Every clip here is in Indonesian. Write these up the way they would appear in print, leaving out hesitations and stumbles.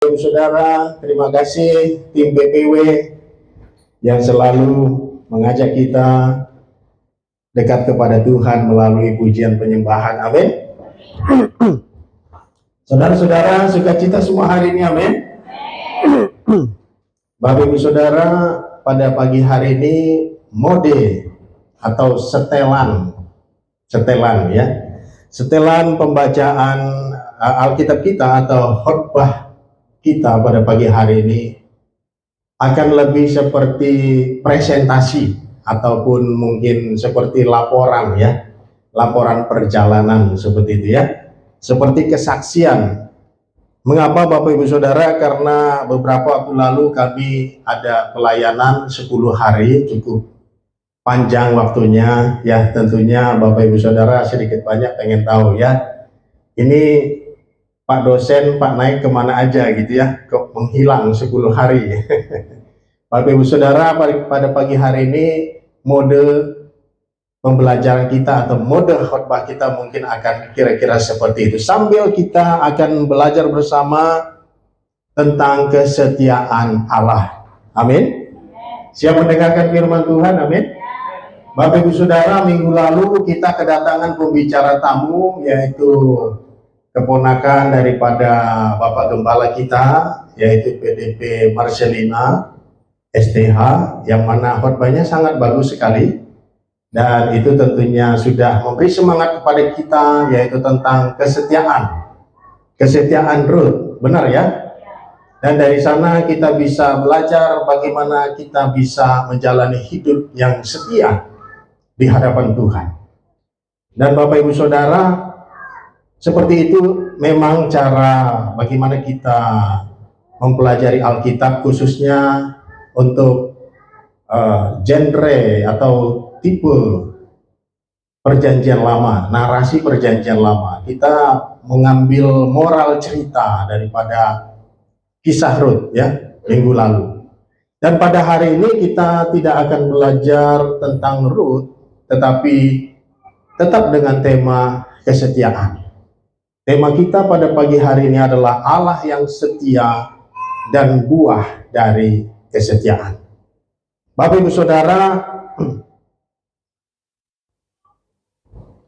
Saudara, terima kasih tim BPW yang selalu mengajak kita dekat kepada Tuhan melalui pujian penyembahan. Amin. Saudara-saudara, sukacita semua hari ini. Amin. Bapak Ibu Saudara, pada pagi hari ini mode atau setelan ya. Setelan pembacaan Alkitab kita atau khotbah kita pada pagi hari ini akan lebih seperti presentasi ataupun mungkin seperti laporan ya, laporan perjalanan seperti itu ya, seperti kesaksian. Mengapa Bapak Ibu Saudara? Karena beberapa waktu lalu kami ada pelayanan 10 hari, cukup panjang waktunya ya. Tentunya Bapak Ibu Saudara sedikit banyak pengen tahu ya, ini Pak dosen, Pak naik kemana aja gitu ya, kok menghilang 10 hari. Bapak Ibu Saudara, pada pagi hari ini mode pembelajaran kita atau mode khotbah kita mungkin akan kira-kira seperti itu. Sambil kita akan belajar bersama tentang kesetiaan Allah. Amin. Siap mendengarkan firman Tuhan? Amin. Bapak Ibu Saudara, minggu lalu kita kedatangan pembicara tamu, yaitu keponakan daripada Bapak Gembala kita, yaitu PDP Marcelina STH, yang mana khotbahnya sangat bagus sekali, dan itu tentunya sudah memberi semangat kepada kita, yaitu tentang kesetiaan Ruth, benar ya? Dan dari sana kita bisa belajar bagaimana kita bisa menjalani hidup yang setia di hadapan Tuhan. Dan Bapak Ibu Saudara, seperti itu memang cara bagaimana kita mempelajari Alkitab, khususnya untuk genre atau tipe perjanjian lama, narasi perjanjian lama. Kita mengambil moral cerita daripada kisah Ruth ya, minggu lalu. Dan pada hari ini kita tidak akan belajar tentang Ruth, tetapi tetap dengan tema kesetiaan. Tema kita pada pagi hari ini adalah Allah yang setia dan buah dari kesetiaan. Bapak Ibu Saudara,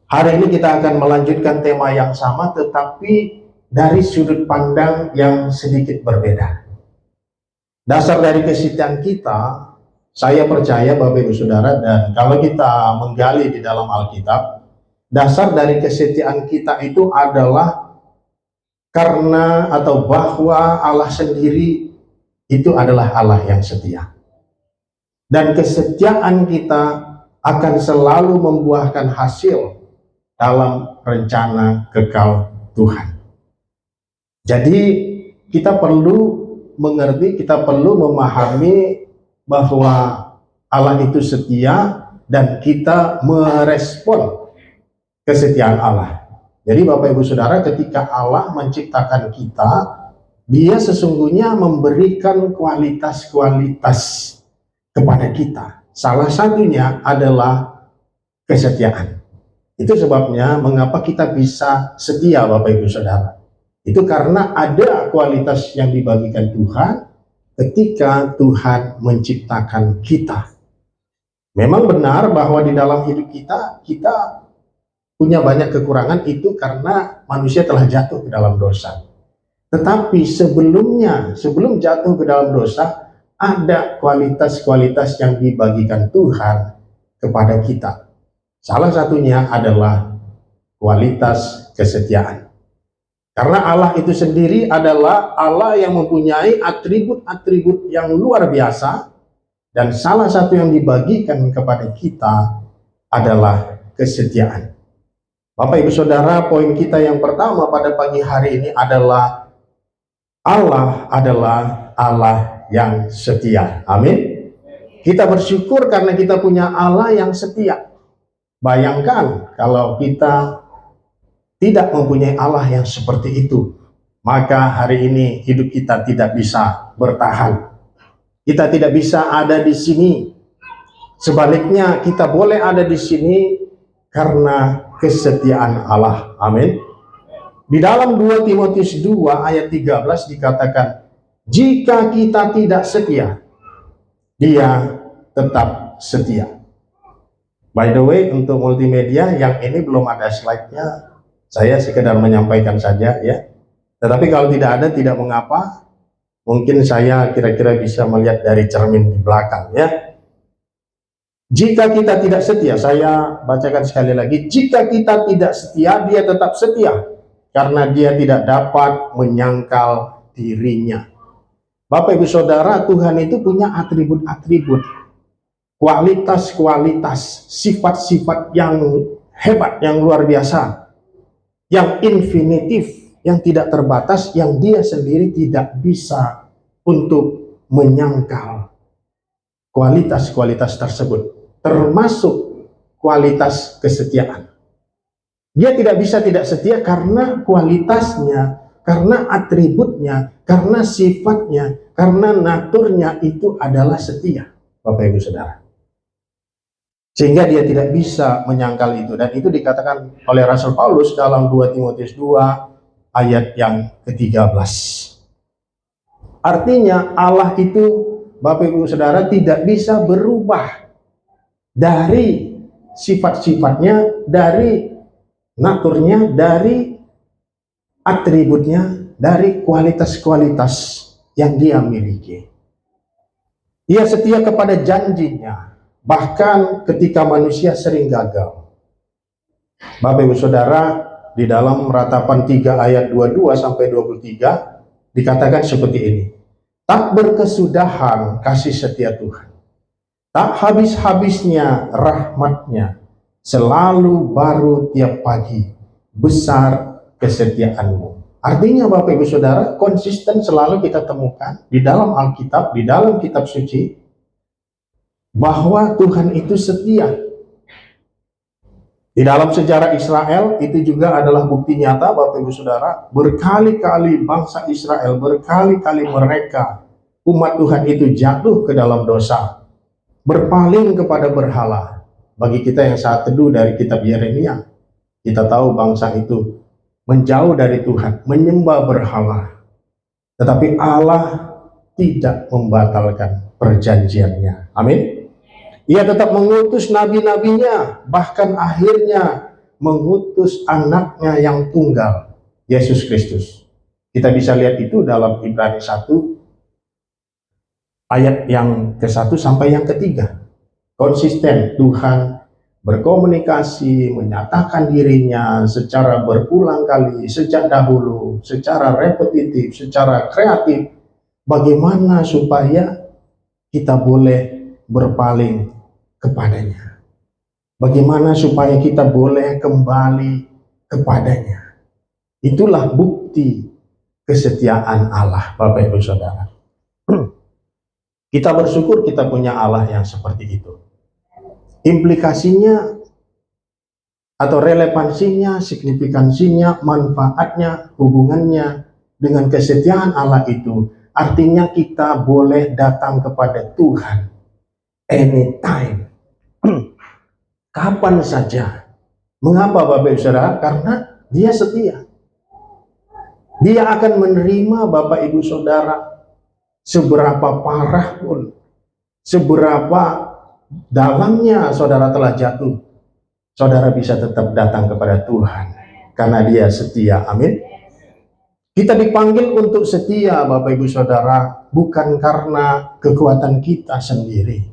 hari ini kita akan melanjutkan tema yang sama tetapi dari sudut pandang yang sedikit berbeda. Dasar dari kesetiaan kita, saya percaya Bapak Ibu Saudara, dan kalau kita menggali di dalam Alkitab, dasar dari kesetiaan kita itu adalah karena atau bahwa Allah sendiri itu adalah Allah yang setia. Dan kesetiaan kita akan selalu membuahkan hasil dalam rencana kekal Tuhan. Jadi kita perlu mengerti, kita perlu memahami bahwa Allah itu setia dan kita merespon kesetiaan Allah. Jadi Bapak Ibu Saudara, ketika Allah menciptakan kita, Dia sesungguhnya memberikan kualitas-kualitas kepada kita. Salah satunya adalah kesetiaan. Itu sebabnya mengapa kita bisa setia Bapak Ibu Saudara. Itu karena ada kualitas yang dibagikan Tuhan ketika Tuhan menciptakan kita. Memang benar bahwa di dalam hidup kita punya banyak kekurangan, itu karena manusia telah jatuh ke dalam dosa. Tetapi sebelum jatuh ke dalam dosa, ada kualitas-kualitas yang dibagikan Tuhan kepada kita. Salah satunya adalah kualitas kesetiaan. Karena Allah itu sendiri adalah Allah yang mempunyai atribut-atribut yang luar biasa, dan salah satu yang dibagikan kepada kita adalah kesetiaan. Bapak Ibu Saudara, poin kita yang pertama pada pagi hari ini adalah Allah adalah Allah yang setia. Amin. Kita bersyukur karena kita punya Allah yang setia. Bayangkan kalau kita tidak mempunyai Allah yang seperti itu, maka hari ini hidup kita tidak bisa bertahan. Kita tidak bisa ada di sini. Sebaliknya, kita boleh ada di sini karena kesetiaan Allah. Amin. Di dalam 2 Timotius 2 ayat 13 dikatakan, Jika kita tidak setia, dia tetap setia. By the way, untuk multimedia yang ini belum ada slide-nya, saya sekedar menyampaikan saja ya. Tetapi kalau tidak ada, tidak mengapa. Mungkin saya kira-kira bisa melihat dari cermin di belakang ya. Jika kita tidak setia, saya bacakan sekali lagi. Jika kita tidak setia, dia tetap setia. Karena dia tidak dapat menyangkal dirinya. Bapak Ibu Saudara, Tuhan itu punya atribut-atribut, kualitas-kualitas, sifat-sifat yang hebat, yang luar biasa, yang infinitif, yang tidak terbatas, yang dia sendiri tidak bisa untuk menyangkal kualitas-kualitas tersebut, termasuk kualitas kesetiaan. Dia tidak bisa tidak setia karena kualitasnya, karena atributnya, karena sifatnya, karena naturnya itu adalah setia, Bapak Ibu Saudara. Sehingga dia tidak bisa menyangkal itu. Dan itu dikatakan oleh Rasul Paulus dalam 2 Timotius 2 ayat yang ke-13. Artinya Allah itu, Bapak Ibu Saudara, tidak bisa berubah dari sifat-sifatnya, dari naturnya, dari atributnya, dari kualitas-kualitas yang dia miliki. Dia setia kepada janjinya, bahkan ketika manusia sering gagal. Bapak Ibu Saudara, di dalam Ratapan 3 ayat 22 sampai 23 dikatakan seperti ini. Tak berkesudahan kasih setia Tuhan, tak habis-habisnya rahmatnya, selalu baru tiap pagi, besar kesetiaanmu. Artinya Bapak Ibu Saudara, konsisten selalu kita temukan di dalam Alkitab, di dalam kitab suci, bahwa Tuhan itu setia. Di dalam sejarah Israel, itu juga adalah bukti nyata Bapak Ibu Saudara, berkali-kali bangsa Israel, berkali-kali mereka, umat Tuhan itu jatuh ke dalam dosa, berpaling kepada berhala. Bagi kita yang saat teduh dari kitab Yeremia, kita tahu bangsa itu menjauh dari Tuhan, menyembah berhala. Tetapi Allah tidak membatalkan perjanjiannya. Amin. Ia tetap mengutus nabi-nabinya, bahkan akhirnya mengutus anaknya yang tunggal, Yesus Kristus. Kita bisa lihat itu dalam Ibrani 1 ayat yang ke-1 sampai yang ke-3. Konsisten Tuhan berkomunikasi, menyatakan dirinya secara berulang kali, sejak dahulu, secara repetitif, secara kreatif, bagaimana supaya kita boleh berpaling kepadanya. Bagaimana supaya kita boleh kembali kepadanya. Itulah bukti kesetiaan Allah, Bapak Ibu Saudara. Kita bersyukur kita punya Allah yang seperti itu. Implikasinya atau relevansinya, signifikansinya, manfaatnya, hubungannya dengan kesetiaan Allah itu, artinya kita boleh datang kepada Tuhan anytime, kapan saja. Mengapa Bapak Ibu Saudara? Karena dia setia. Dia akan menerima Bapak Ibu Saudara seberapa parah pun, seberapa dalamnya saudara telah jatuh, saudara bisa tetap datang kepada Tuhan karena dia setia. Amin. Kita dipanggil untuk setia Bapak Ibu Saudara bukan karena kekuatan kita sendiri,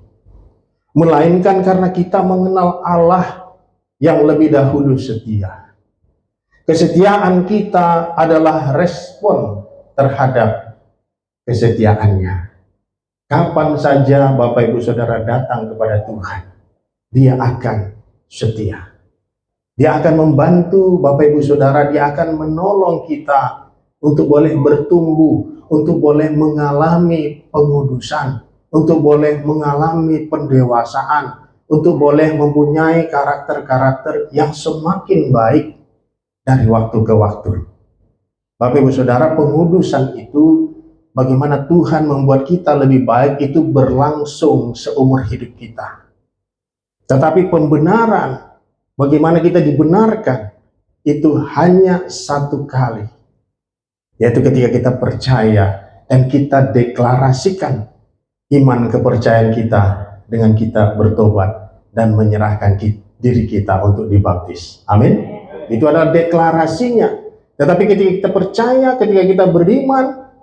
melainkan karena kita mengenal Allah yang lebih dahulu setia. Kesetiaan kita adalah respon terhadap kesetiaannya. Kapan saja Bapak Ibu Saudara datang kepada Tuhan, dia akan setia. Dia akan membantu Bapak Ibu Saudara, dia akan menolong kita untuk boleh bertumbuh, untuk boleh mengalami pengudusan, untuk boleh mengalami pendewasaan, untuk boleh mempunyai karakter-karakter yang semakin baik dari waktu ke waktu. Bapak Ibu Saudara, pengudusan itu, bagaimana Tuhan membuat kita lebih baik, itu berlangsung seumur hidup kita. Tetapi pembenaran, bagaimana kita dibenarkan, itu hanya satu kali, yaitu ketika kita percaya dan kita deklarasikan iman kepercayaan kita dengan kita bertobat dan menyerahkan diri kita untuk dibaptis. Amin. Itu adalah deklarasinya. Tetapi ketika kita percaya, ketika kita beriman,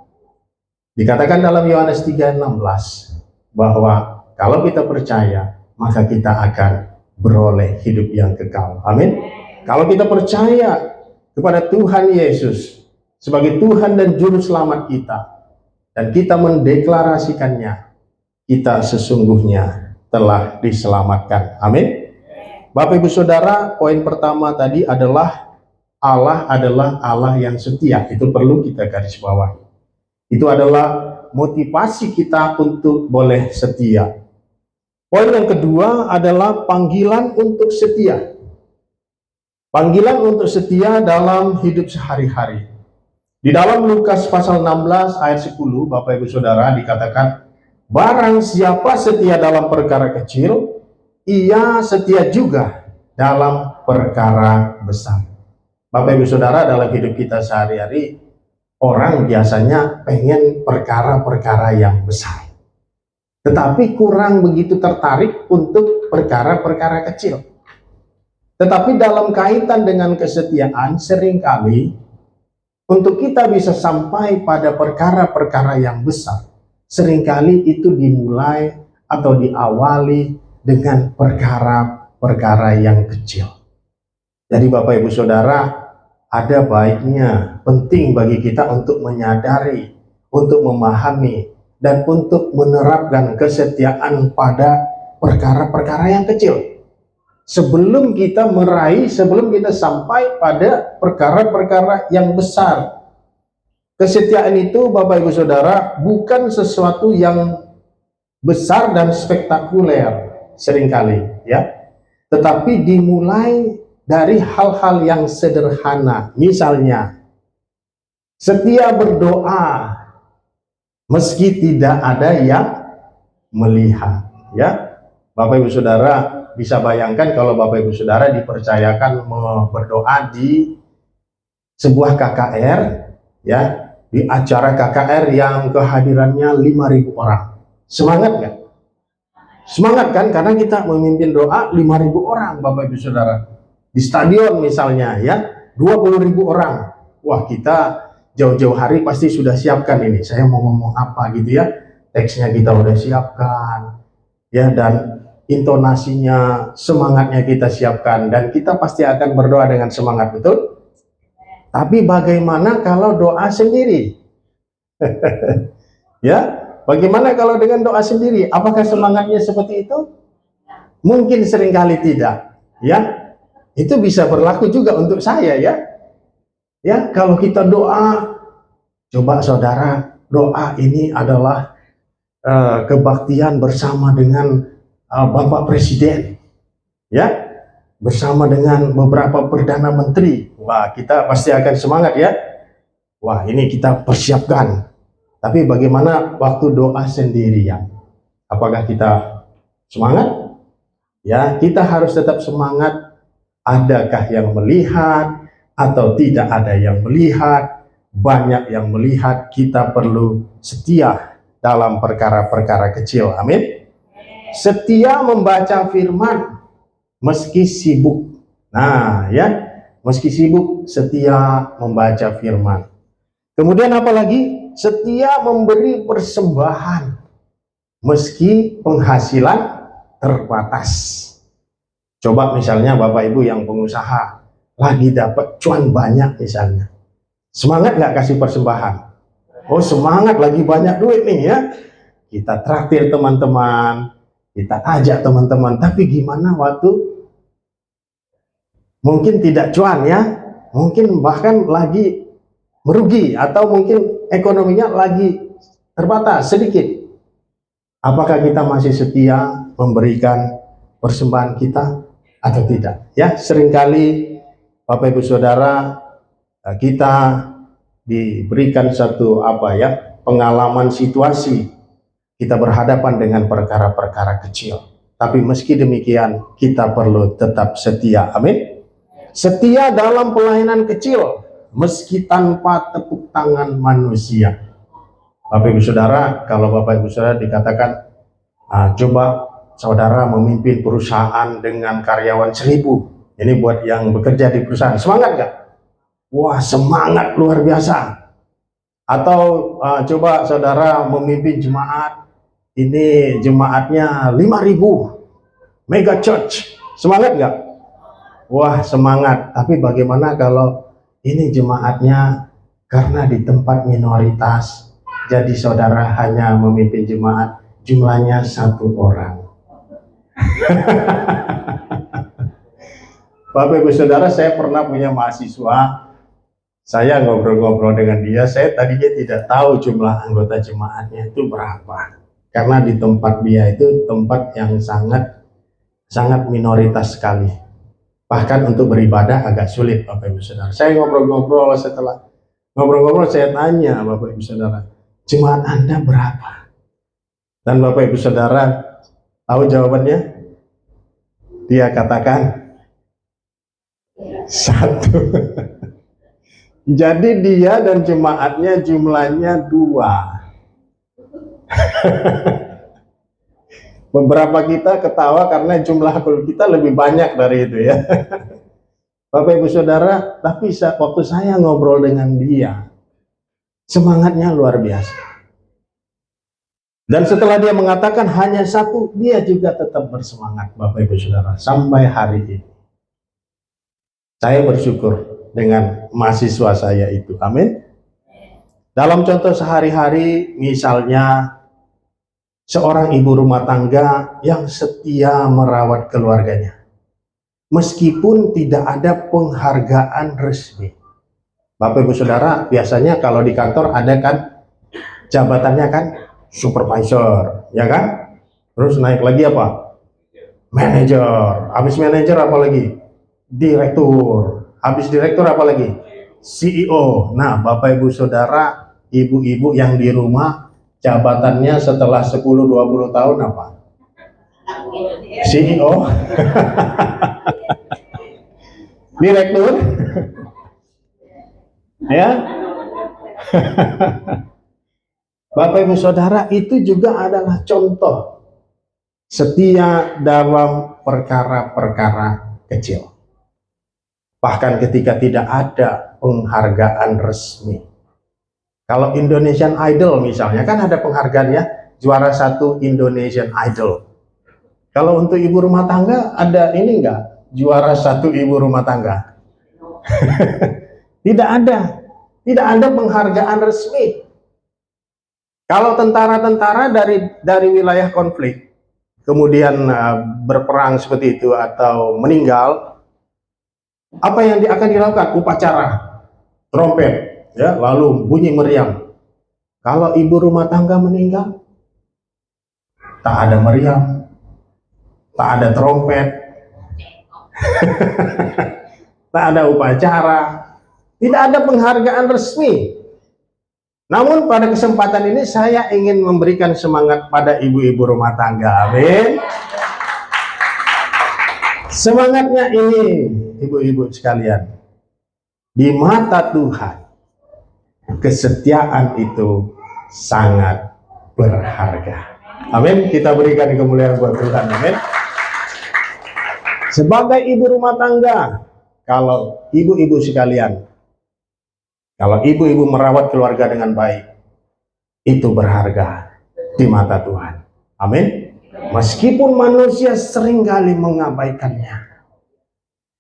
dikatakan dalam Yohanes 3:16 bahwa kalau kita percaya, maka kita akan beroleh hidup yang kekal. Amin. Kalau kita percaya kepada Tuhan Yesus sebagai Tuhan dan Juru Selamat kita, dan kita mendeklarasikannya, kita sesungguhnya telah diselamatkan. Amin. Bapak Ibu Saudara, poin pertama tadi adalah Allah adalah Allah yang setia. Itu perlu kita garis bawahi. Itu adalah motivasi kita untuk boleh setia. Poin yang kedua adalah panggilan untuk setia. Panggilan untuk setia dalam hidup sehari-hari. Di dalam Lukas pasal 16 ayat 10, Bapak Ibu Saudara, dikatakan, barang siapa setia dalam perkara kecil, ia setia juga dalam perkara besar. Bapak Ibu Saudara, dalam hidup kita sehari-hari, orang biasanya pengen perkara-perkara yang besar, tetapi kurang begitu tertarik untuk perkara-perkara kecil. Tetapi dalam kaitan dengan kesetiaan, seringkali untuk kita bisa sampai pada perkara-perkara yang besar, seringkali itu dimulai atau diawali dengan perkara-perkara yang kecil. Jadi Bapak Ibu Saudara, ada baiknya, penting bagi kita untuk menyadari, untuk memahami, dan untuk menerapkan kesetiaan pada perkara-perkara yang kecil. Sebelum kita meraih, sebelum kita sampai pada perkara-perkara yang besar. Kesetiaan itu, Bapak Ibu Saudara, bukan sesuatu yang besar dan spektakuler seringkali, ya. Tetapi dimulai dari hal-hal yang sederhana. Misalnya, setia berdoa meski tidak ada yang melihat, ya. Bapak Ibu Saudara bisa bayangkan kalau Bapak Ibu Saudara dipercayakan berdoa di sebuah KKR, ya, di acara KKR yang kehadirannya 5.000 orang. Semangat nggak? Semangat kan? Karena kita memimpin doa 5.000 orang, Bapak Ibu Saudara. Di stadion misalnya, ya, 20.000 orang. Wah, kita jauh-jauh hari pasti sudah siapkan ini. Saya mau ngomong apa gitu, ya. Teksnya kita udah siapkan, ya, dan intonasinya, semangatnya kita siapkan, dan kita pasti akan berdoa dengan semangat, betul? Tapi bagaimana kalau doa sendiri? Ya, bagaimana kalau dengan doa sendiri? Apakah semangatnya seperti itu? Mungkin seringkali tidak, ya. Itu bisa berlaku juga untuk saya, ya. Ya, kalau kita doa, coba saudara, doa ini adalah kebaktian bersama dengan Bapak Presiden, ya, bersama dengan beberapa Perdana Menteri. Wah, kita pasti akan semangat, ya. Wah, ini kita persiapkan. Tapi bagaimana waktu doa sendirian? Apakah kita semangat? Ya, kita harus tetap semangat. Adakah yang melihat atau tidak ada yang melihat? Banyak yang melihat, kita perlu setia dalam perkara-perkara kecil. Amin. Setia membaca firman meski sibuk. Nah, ya, meski sibuk, setia membaca firman. Kemudian apa lagi? Setia memberi persembahan meski penghasilan terbatas. Coba misalnya Bapak Ibu yang pengusaha lagi dapat cuan banyak misalnya, semangat nggak kasih persembahan? Oh, semangat, lagi banyak duit nih, ya. Kita traktir teman-teman, kita ajak teman-teman. Tapi gimana waktu mungkin tidak cuan, ya, mungkin bahkan lagi merugi, atau mungkin ekonominya lagi terbatas sedikit. Apakah kita masih setia memberikan persembahan kita atau tidak? Ya, seringkali Bapak Ibu Saudara, kita diberikan satu pengalaman situasi, kita berhadapan dengan perkara-perkara kecil. Tapi meski demikian, kita perlu tetap setia. Amin. Setia dalam pelayanan kecil meski tanpa tepuk tangan manusia. Bapak Ibu Saudara, kalau Bapak Ibu Saudara dikatakan, coba saudara memimpin perusahaan dengan karyawan 1.000, ini buat yang bekerja di perusahaan, semangat nggak? Wah, semangat luar biasa. Atau coba saudara memimpin jemaat, ini jemaatnya 5.000, mega church, semangat nggak? Wah, semangat. Tapi bagaimana kalau ini jemaatnya karena di tempat minoritas, jadi saudara hanya memimpin jemaat jumlahnya 1 orang. Bapak Ibu Saudara, saya pernah punya mahasiswa, saya ngobrol-ngobrol dengan dia, saya tadinya tidak tahu jumlah anggota jemaatnya itu berapa. Karena di tempat dia itu tempat yang sangat minoritas sekali. Bahkan untuk beribadah agak sulit, Bapak Ibu Saudara. Saya ngobrol-ngobrol, setelah ngobrol-ngobrol saya tanya, Bapak Ibu Saudara, jemaat Anda berapa? Dan Bapak Ibu Saudara tahu jawabannya? Dia katakan 1. Jadi dia dan jemaatnya jumlahnya 2. Beberapa kita ketawa karena jumlah kita lebih banyak dari itu ya. Bapak Ibu Saudara, tapi waktu saya ngobrol dengan dia, semangatnya luar biasa. Dan setelah dia mengatakan hanya 1, dia juga tetap bersemangat, Bapak Ibu Saudara, sampai hari ini. Saya bersyukur dengan mahasiswa saya itu, amin. Dalam contoh sehari-hari, misalnya seorang ibu rumah tangga yang setia merawat keluarganya, meskipun tidak ada penghargaan resmi. Bapak Ibu Saudara, biasanya kalau di kantor ada kan jabatannya kan supervisor, ya kan? Terus naik lagi apa? Manager. Habis manager apa lagi? Direktur. Habis direktur apa lagi? CEO. Nah, Bapak Ibu Saudara, ibu-ibu yang di rumah, jabatannya setelah 10-20 tahun apa? CEO. Direktur. Ya. Bapak Ibu Saudara, itu juga adalah contoh setia dalam perkara-perkara kecil. Bahkan ketika tidak ada penghargaan resmi. Kalau Indonesian Idol misalnya, kan ada penghargaannya, juara 1 Indonesian Idol. Kalau untuk ibu rumah tangga, ada ini enggak? Juara 1 ibu rumah tangga? Tidak ada. Tidak ada penghargaan resmi. Kalau tentara-tentara dari wilayah konflik, kemudian berperang seperti itu atau meninggal, apa yang akan dilakukan? Upacara, trompet, ya, lalu bunyi meriam. Kalau ibu rumah tangga meninggal, tak ada meriam, tak ada trompet, tak ada upacara, tidak ada penghargaan resmi. Namun pada kesempatan ini saya ingin memberikan semangat pada ibu-ibu rumah tangga. Amin. Semangatnya ini, ibu-ibu sekalian, di mata Tuhan, kesetiaan itu sangat berharga. Amin. Kita berikan kemuliaan buat Tuhan. Amin. Sebagai ibu rumah tangga, kalau ibu-ibu sekalian, kalau ibu-ibu merawat keluarga dengan baik, itu berharga di mata Tuhan. Amin. Meskipun manusia seringkali mengabaikannya,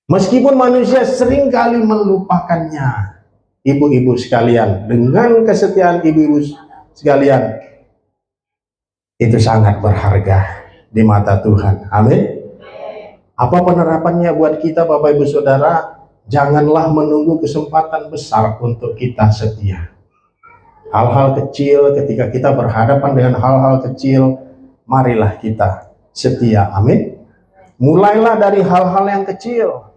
meskipun manusia seringkali melupakannya, ibu-ibu sekalian, dengan kesetiaan ibu-ibu sekalian, itu sangat berharga di mata Tuhan. Amin. Apa penerapannya buat kita, Bapak Ibu Saudara? Janganlah menunggu kesempatan besar untuk kita setia. Hal-hal kecil, ketika kita berhadapan dengan hal-hal kecil, marilah kita setia. Amin. Mulailah dari hal-hal yang kecil.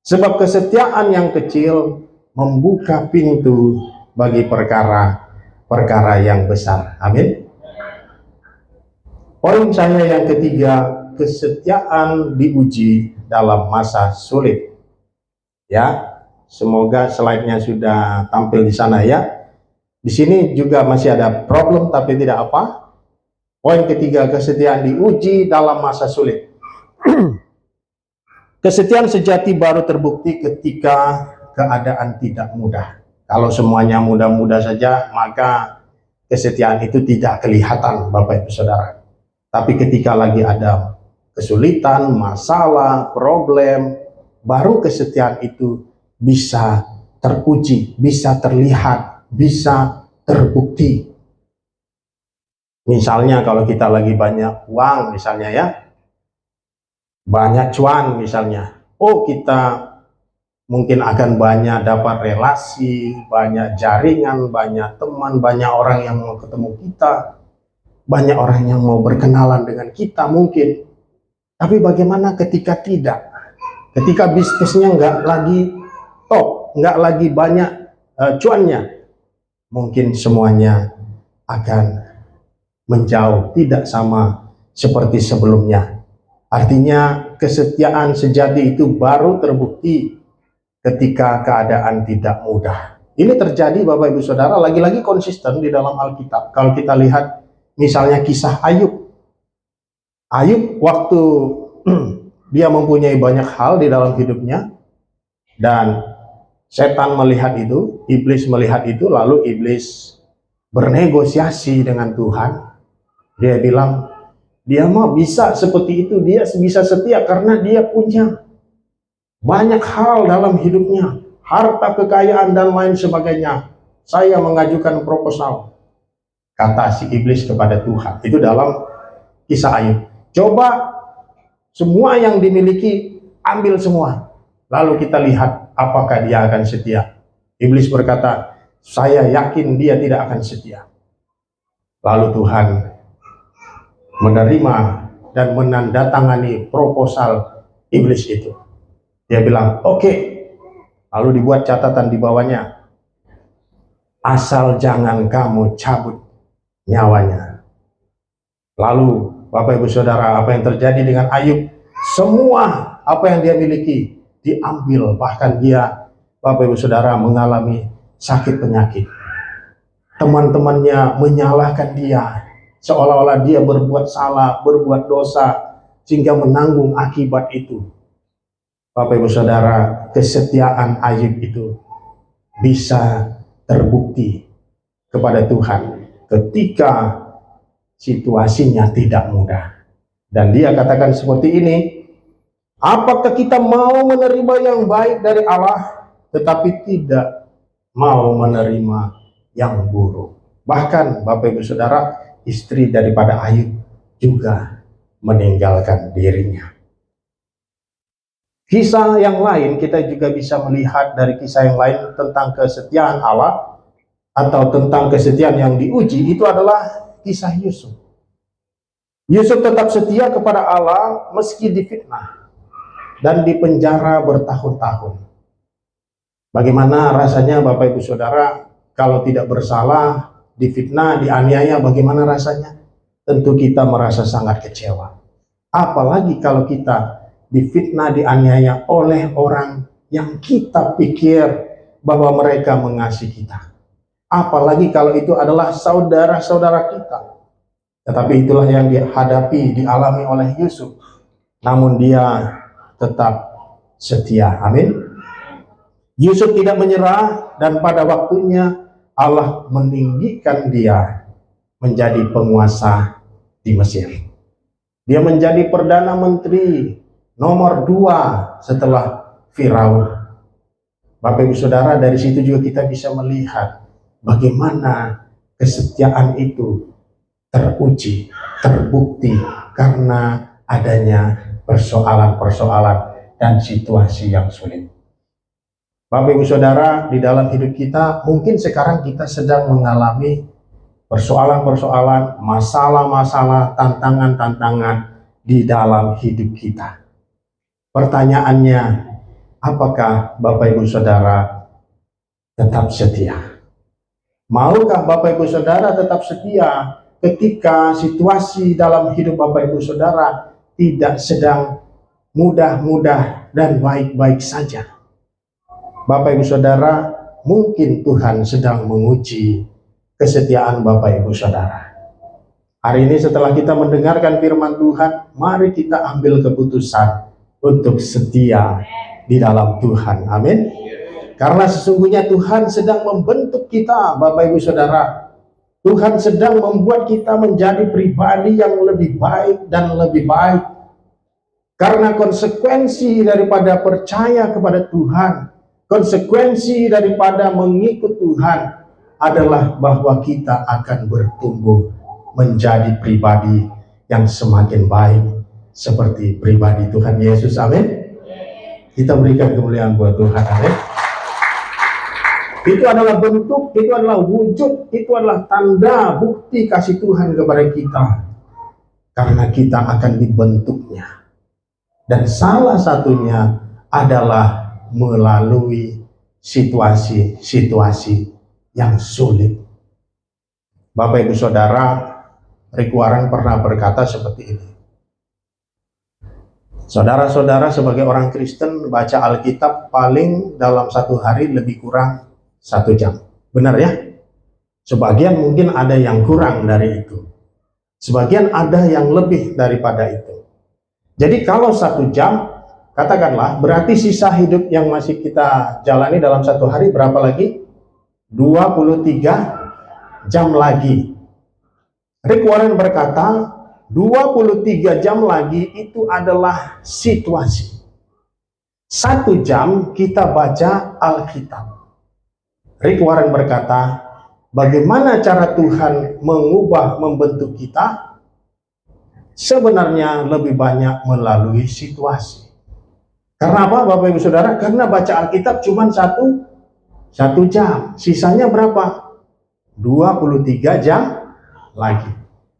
Sebab kesetiaan yang kecil membuka pintu bagi perkara yang besar. Amin. Poin saya yang ketiga, kesetiaan diuji dalam masa sulit. Ya, semoga slide-nya sudah tampil di sana ya. Di sini juga masih ada problem, tapi tidak apa. Poin ketiga, kesetiaan diuji dalam masa sulit. Kesetiaan sejati baru terbukti ketika keadaan tidak mudah. Kalau semuanya mudah-mudah saja, maka kesetiaan itu tidak kelihatan, Bapak Ibu Saudara. Tapi ketika lagi ada kesulitan, masalah, problem, baru kesetiaan itu bisa teruji, bisa terlihat, bisa terbukti. Misalnya kalau kita lagi banyak uang, misalnya ya, banyak cuan misalnya, oh kita mungkin akan banyak dapat relasi, banyak jaringan, banyak teman, banyak orang yang mau ketemu kita, banyak orang yang mau berkenalan dengan kita mungkin. Tapi bagaimana ketika tidak? Ketika bisnisnya nggak lagi top, nggak lagi banyak cuannya, mungkin semuanya akan menjauh, tidak sama seperti sebelumnya. Artinya kesetiaan sejati itu baru terbukti ketika keadaan tidak mudah. Ini terjadi Bapak Ibu Saudara, lagi-lagi konsisten di dalam Alkitab. Kalau kita lihat misalnya kisah Ayub. Ayub waktu dia mempunyai banyak hal di dalam hidupnya, dan setan melihat itu, iblis melihat itu, lalu iblis bernegosiasi dengan Tuhan. Dia bilang, dia mah bisa seperti itu, dia bisa setia karena dia punya banyak hal dalam hidupnya, harta, kekayaan, dan lain sebagainya. Saya mengajukan proposal, kata si iblis kepada Tuhan. Itu dalam kisah Ayub. Coba semua yang dimiliki, ambil semua. Lalu kita lihat apakah dia akan setia. Iblis berkata, saya yakin dia tidak akan setia. Lalu Tuhan menerima dan menandatangani proposal iblis itu. Dia bilang, oke. Lalu dibuat catatan di bawahnya, asal jangan kamu cabut nyawanya. Lalu Bapak Ibu Saudara, apa yang terjadi dengan Ayub? Semua apa yang dia miliki diambil, bahkan dia, Bapak Ibu Saudara, mengalami sakit penyakit. Teman-temannya menyalahkan dia, seolah-olah dia berbuat salah, berbuat dosa, sehingga menanggung akibat itu. Bapak Ibu Saudara, kesetiaan Ayub itu bisa terbukti kepada Tuhan ketika situasinya tidak mudah. Dan dia katakan seperti ini, apakah kita mau menerima yang baik dari Allah, tetapi tidak mau menerima yang buruk. Bahkan Bapak Ibu Saudara, istri daripada Ayub juga meninggalkan dirinya. Kisah yang lain kita juga bisa melihat dari kisah yang lain tentang kesetiaan Allah atau tentang kesetiaan yang diuji, itu adalah kisah Yusuf. Yusuf tetap setia kepada Allah meski difitnah dan dipenjara bertahun-tahun. Bagaimana rasanya Bapak Ibu Saudara kalau tidak bersalah, difitnah, dianiaya, bagaimana rasanya? Tentu kita merasa sangat kecewa. Apalagi kalau kita difitnah, dianiaya oleh orang yang kita pikir bahwa mereka mengasihi kita. Apalagi kalau itu adalah saudara-saudara kita. Tetapi itulah yang dihadapi, dialami oleh Yusuf. Namun dia tetap setia. Amin. Yusuf tidak menyerah, dan pada waktunya Allah meninggikan dia menjadi penguasa di Mesir. Dia menjadi Perdana Menteri nomor 2 setelah Firaun. Bapak Ibu Saudara, dari situ juga kita bisa melihat bagaimana kesetiaan itu teruji, terbukti karena adanya persoalan-persoalan dan situasi yang sulit. Bapak Ibu Saudara, di dalam hidup kita mungkin sekarang kita sedang mengalami persoalan-persoalan, masalah-masalah, tantangan-tantangan di dalam hidup kita. Pertanyaannya, apakah Bapak Ibu Saudara tetap setia? Maukah Bapak Ibu Saudara tetap setia ketika situasi dalam hidup Bapak Ibu Saudara tidak sedang mudah-mudah dan baik-baik saja? Bapak Ibu Saudara, mungkin Tuhan sedang menguji kesetiaan Bapak Ibu Saudara. Hari ini setelah kita mendengarkan firman Tuhan, mari kita ambil keputusan untuk setia di dalam Tuhan. Amin. Karena sesungguhnya Tuhan sedang membentuk kita, Bapak Ibu Saudara. Tuhan sedang membuat kita menjadi pribadi yang lebih baik dan lebih baik. Karena konsekuensi daripada percaya kepada Tuhan, konsekuensi daripada mengikut Tuhan adalah bahwa kita akan bertumbuh menjadi pribadi yang semakin baik seperti pribadi Tuhan Yesus. Amin. Kita berikan kemuliaan buat Tuhan. Amin. Itu adalah bentuk, itu adalah wujud, itu adalah tanda bukti kasih Tuhan kepada kita. Karena kita akan dibentuknya. Dan salah satunya adalah melalui situasi-situasi yang sulit. Bapak Ibu Saudara, Rick Warren pernah berkata seperti ini. Saudara-saudara sebagai orang Kristen baca Alkitab paling dalam satu hari lebih kurang 1 jam. Benar ya? Sebagian mungkin ada yang kurang dari itu. Sebagian ada yang lebih daripada itu. Jadi kalau 1 jam, katakanlah berarti sisa hidup yang masih kita jalani dalam satu hari berapa lagi? 23 jam lagi. Rick Warren berkata, 23 jam lagi itu adalah situasi. 1 jam kita baca Alkitab. Rick Warren berkata, bagaimana cara Tuhan mengubah, membentuk kita? Sebenarnya lebih banyak melalui situasi. Karena apa Bapak Ibu Saudara? Karena baca Alkitab cuma 1 jam. Sisanya berapa? 23 jam lagi.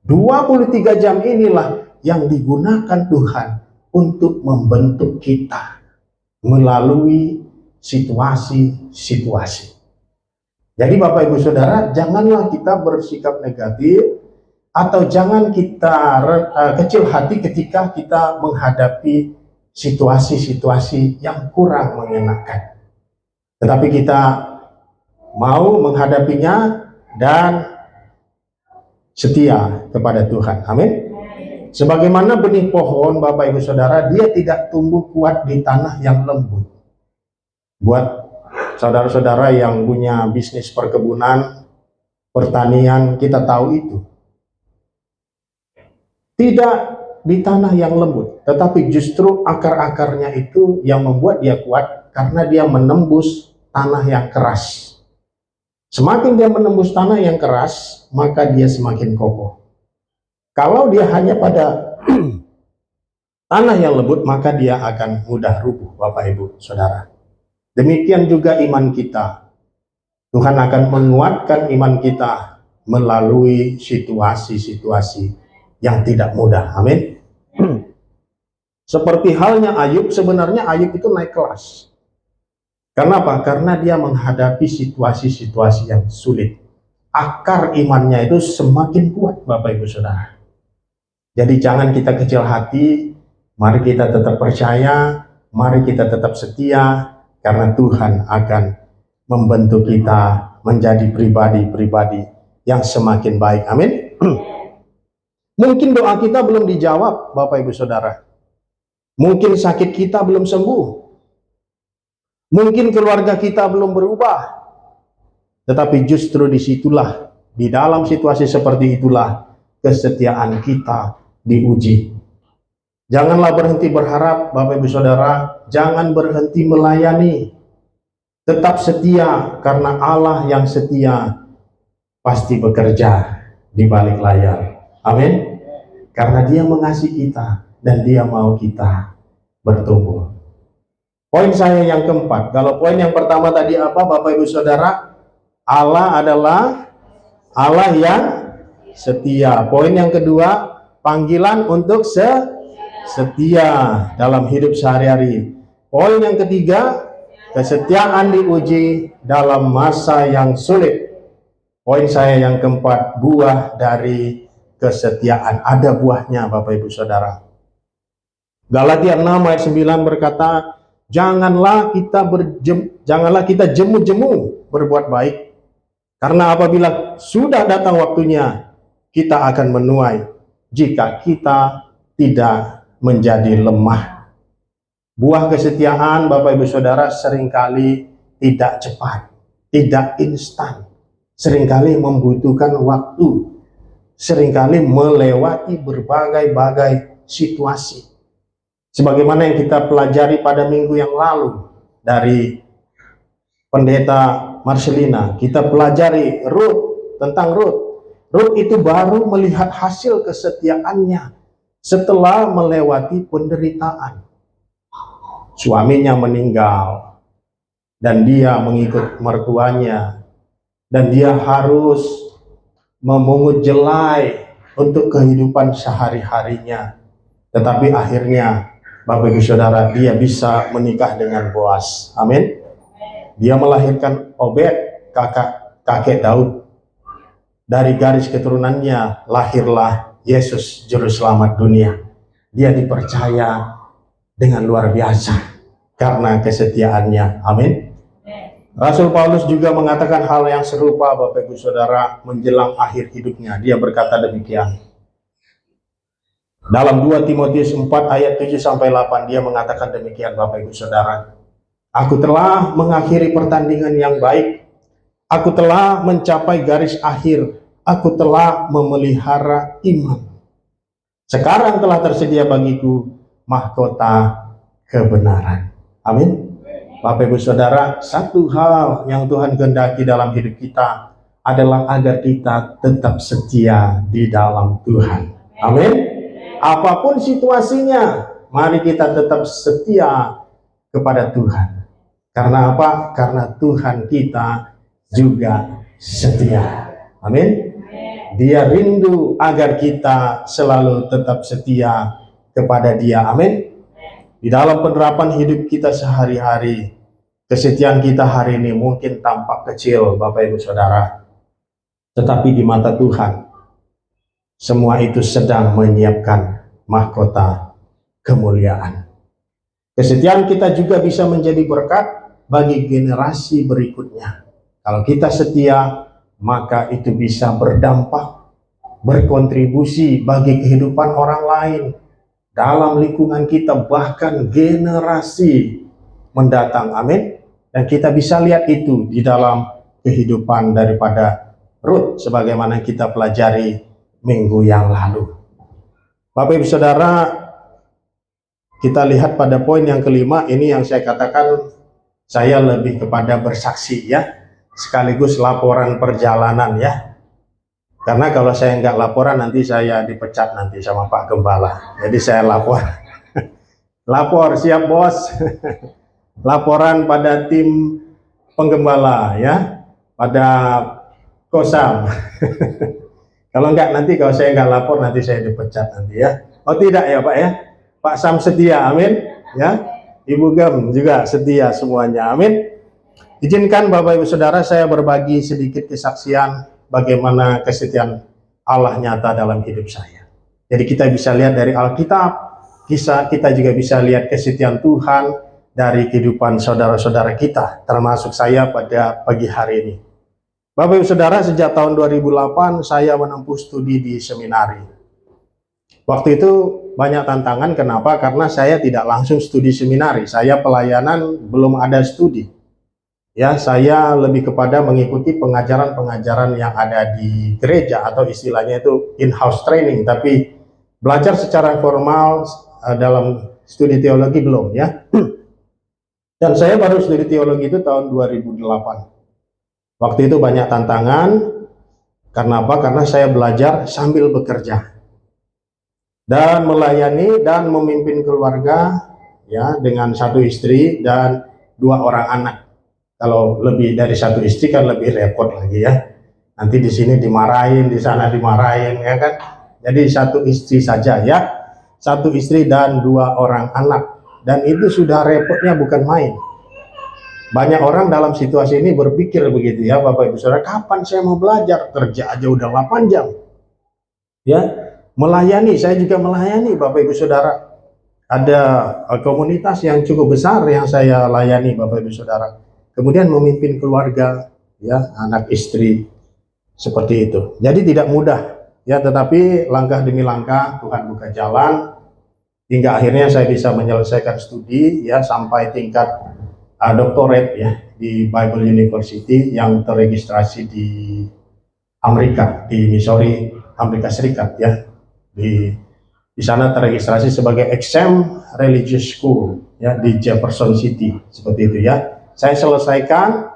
23 jam inilah yang digunakan Tuhan untuk membentuk kita melalui situasi-situasi. Jadi Bapak Ibu Saudara, janganlah kita bersikap negatif atau jangan kita kecil hati ketika kita menghadapi situasi-situasi yang kurang mengenakan. Tetapi kita mau menghadapinya dan setia kepada Tuhan. Amin. Sebagaimana benih pohon, Bapak Ibu Saudara, dia tidak tumbuh kuat di tanah yang lembut. Buat saudara-saudara yang punya bisnis perkebunan, pertanian, kita tahu itu. Tidak di tanah yang lembut, tetapi justru akar-akarnya itu yang membuat dia kuat karena dia menembus tanah yang keras. Semakin dia menembus tanah yang keras, maka dia semakin kokoh. Kalau dia hanya pada tanah yang lembut, maka dia akan mudah rubuh, Bapak Ibu Saudara. Demikian juga iman kita. Tuhan akan menguatkan iman kita melalui situasi-situasi yang tidak mudah. Amin. Seperti halnya Ayub, sebenarnya Ayub itu naik kelas. Kenapa? Karena dia menghadapi situasi-situasi yang sulit. Akar imannya itu semakin kuat, Bapak Ibu Saudara. Jadi jangan kita kecil hati, mari kita tetap percaya, mari kita tetap setia, karena Tuhan akan membentuk kita menjadi pribadi-pribadi yang semakin baik. Amin. Mungkin doa kita belum dijawab, Bapak Ibu Saudara. Mungkin sakit kita belum sembuh. Mungkin keluarga kita belum berubah. Tetapi justru disitulah, di dalam situasi seperti itulah, kesetiaan kita diuji. Janganlah berhenti berharap, Bapak Ibu Saudara. Jangan berhenti melayani. Tetap setia, karena Allah yang setia pasti bekerja di balik layar. Amin. Karena dia mengasihi kita dan dia mau kita bertumbuh. Poin saya yang keempat. Kalau poin yang pertama tadi apa, Bapak Ibu Saudara? Allah adalah Allah yang setia. Poin yang kedua, panggilan untuk setia dalam hidup sehari-hari. Poin yang ketiga, kesetiaan diuji dalam masa yang sulit. Poin saya yang keempat, buah dari kesetiaan. Ada buahnya, Bapak Ibu Saudara. Galatia 6 ayat 9 berkata, janganlah kita jemu-jemu berbuat baik, Karena apabila sudah datang waktunya, kita akan menuai jika kita tidak menjadi lemah. Buah kesetiaan, Bapak Ibu Saudara, seringkali tidak cepat, tidak instan. Seringkali membutuhkan waktu, seringkali melewati berbagai-bagai situasi. Sebagaimana yang kita pelajari pada minggu yang lalu dari Pendeta Marcelina, kita pelajari tentang Ruth. Ruth itu baru melihat hasil kesetiaannya setelah melewati penderitaan. Suaminya meninggal dan dia mengikut mertuanya, dan dia harus memungut jelai untuk kehidupan sehari-harinya. Tetapi akhirnya, Bapak Ibu Saudara, dia bisa menikah dengan Boas. Amin. Dia melahirkan Obed, kakek Daud. Dari garis keturunannya lahirlah Yesus, Juru Selamat dunia. Dia dipercaya dengan luar biasa karena kesetiaannya. Amin. Rasul Paulus juga mengatakan hal yang serupa, Bapak Ibu Saudara, menjelang akhir hidupnya. Dia berkata demikian. Dalam 2 Timotius 4 ayat 7-8 dia mengatakan demikian, Bapak Ibu Saudara. Aku telah mengakhiri pertandingan yang baik. Aku telah mencapai garis akhir. Aku telah memelihara iman. Sekarang telah tersedia bagiku mahkota kebenaran. Amin. Bapak Ibu Saudara, satu hal yang Tuhan kehendaki dalam hidup kita adalah agar kita tetap setia di dalam Tuhan. Amin. Apapun situasinya, mari kita tetap setia kepada Tuhan. Karena apa? Karena Tuhan kita juga setia. Amin. Dia rindu agar kita selalu tetap setia kepada Dia. Amin. Di dalam penerapan hidup kita sehari-hari, kesetiaan kita hari ini mungkin tampak kecil, Bapak Ibu Saudara. Tetapi di mata Tuhan, semua itu sedang menyiapkan mahkota kemuliaan. Kesetiaan kita juga bisa menjadi berkat bagi generasi berikutnya. Kalau kita setia, maka itu bisa berdampak, berkontribusi bagi kehidupan orang lain dalam lingkungan kita, bahkan generasi mendatang. Amin. Dan kita bisa lihat itu di dalam kehidupan daripada Ruth, sebagaimana kita pelajari minggu yang lalu. Bapak Ibu Saudara, kita lihat pada poin yang kelima, ini yang saya katakan, saya lebih kepada bersaksi ya, sekaligus laporan perjalanan ya. Karena kalau saya nggak laporan nanti saya dipecat nanti sama Pak Gembala. Jadi saya lapor. Lapor, siap bos. Laporan pada tim penggembala ya, pada Kosam. Kalau kalau saya nggak lapor nanti saya dipecat nanti ya. Oh tidak ya Pak ya. Pak Sam setia, amin ya. Ibu Gem juga setia semuanya, amin. Izinkan Bapak Ibu Saudara saya berbagi sedikit kesaksian bagaimana kesetiaan Allah nyata dalam hidup saya. Jadi kita bisa lihat dari Alkitab, kita juga bisa lihat kesetiaan Tuhan dari kehidupan saudara-saudara kita, termasuk saya pada pagi hari ini. Bapak Ibu Saudara, sejak tahun 2008 saya menempuh studi di seminari. Waktu itu banyak tantangan, kenapa? Karena saya tidak langsung studi seminari, saya pelayanan belum ada studi. Ya, saya lebih kepada mengikuti pengajaran-pengajaran yang ada di gereja, atau istilahnya itu in-house training, tapi belajar secara formal dalam studi teologi belum ya. Dan saya baru studi teologi itu tahun 2008. Waktu itu banyak tantangan, karena apa? Karena saya belajar sambil bekerja dan melayani dan memimpin keluarga ya, dengan satu istri dan 2 orang anak. Kalau lebih dari satu istri kan lebih repot lagi ya. Nanti di sini dimarahin, di sana dimarahin ya kan. Jadi satu istri saja ya. Satu istri dan 2 orang anak. Dan itu sudah repotnya bukan main. Banyak orang dalam situasi ini berpikir begitu ya Bapak Ibu Saudara, kapan saya mau belajar? Kerja aja udah 8 jam. Ya. Melayani, saya juga melayani Bapak Ibu Saudara. Ada komunitas yang cukup besar yang saya layani Bapak Ibu Saudara. Kemudian memimpin keluarga, ya, anak istri, Seperti itu. Jadi tidak mudah ya, tetapi langkah demi langkah Tuhan buka jalan hingga akhirnya saya bisa menyelesaikan studi ya sampai tingkat doktorat ya di Bible University yang terregistrasi di Amerika, di Missouri, Amerika Serikat ya. Di sana terregistrasi sebagai Exam Religious School ya di Jefferson City, seperti itu ya. Saya selesaikan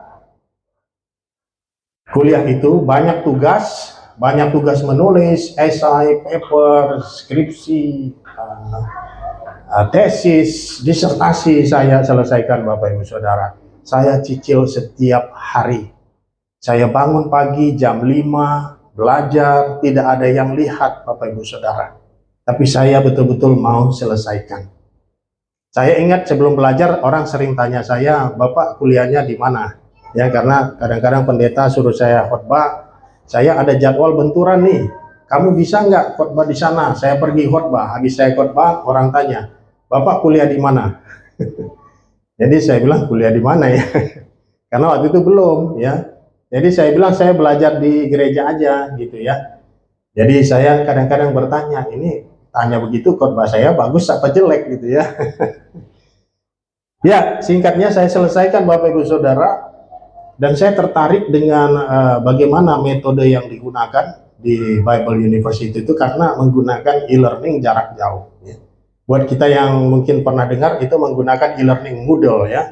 kuliah itu, banyak tugas menulis, esai, paper, skripsi, tesis, disertasi saya selesaikan Bapak Ibu Saudara. Saya cicil setiap hari. Saya bangun pagi jam 5, belajar, tidak ada yang lihat Bapak Ibu Saudara. Tapi saya betul-betul mau selesaikan. Saya ingat sebelum belajar orang sering tanya saya, Bapak kuliahnya di mana? Ya, karena kadang-kadang pendeta suruh saya khotbah, saya ada jadwal benturan nih, kamu bisa nggak khotbah di sana? Saya pergi khotbah, habis saya khotbah orang tanya, Bapak kuliah di mana? Jadi saya bilang kuliah di mana ya? Karena waktu itu belum ya. Jadi saya bilang saya belajar di gereja aja gitu ya. Jadi saya kadang-kadang bertanya, ini tanya begitu khotbah saya bagus apa jelek gitu ya. Ya, singkatnya saya selesaikan Bapak Ibu Saudara. Dan saya tertarik dengan bagaimana metode yang digunakan di Bible University itu karena menggunakan e-learning jarak jauh. Ya. Buat kita yang mungkin pernah dengar itu menggunakan e-learning Moodle ya,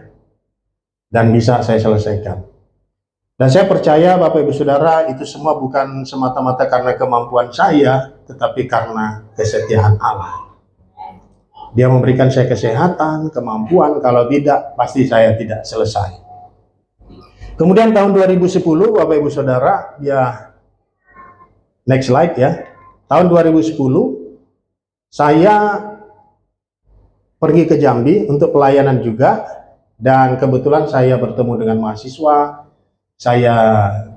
dan bisa saya selesaikan. Dan saya percaya Bapak Ibu Saudara itu semua bukan semata-mata karena kemampuan saya, tetapi karena kesetiaan Allah. Dia memberikan saya kesehatan, kemampuan, kalau tidak pasti saya tidak selesai. Kemudian tahun 2010 Bapak Ibu Saudara, ya next slide ya. Tahun 2010 saya pergi ke Jambi untuk pelayanan juga, dan kebetulan saya bertemu dengan mahasiswa. Saya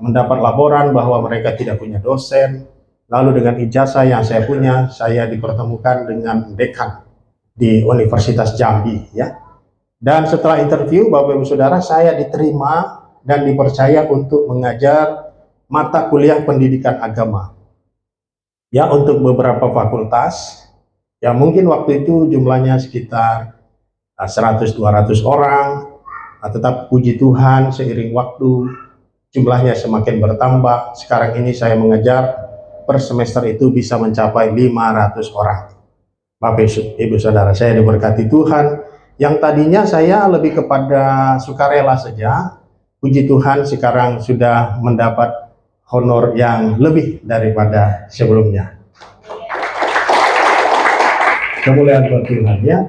mendapat laporan bahwa mereka tidak punya dosen. Lalu dengan ijazah yang saya punya, saya dipertemukan dengan dekan di Universitas Jambi ya. Dan setelah interview Bapak Ibu Saudara, saya diterima dan dipercaya untuk mengajar mata kuliah pendidikan agama ya untuk beberapa fakultas ya, mungkin waktu itu jumlahnya sekitar 100-200 orang, tetap puji Tuhan seiring waktu jumlahnya semakin bertambah. Sekarang ini saya mengajar per semester itu bisa mencapai 500 orang. Bapak Ibu Saudara, saya diberkati Tuhan. Yang tadinya saya lebih kepada sukarela saja, puji Tuhan sekarang sudah mendapat honor yang lebih daripada sebelumnya. Kemuliaan buat Tuhan ya.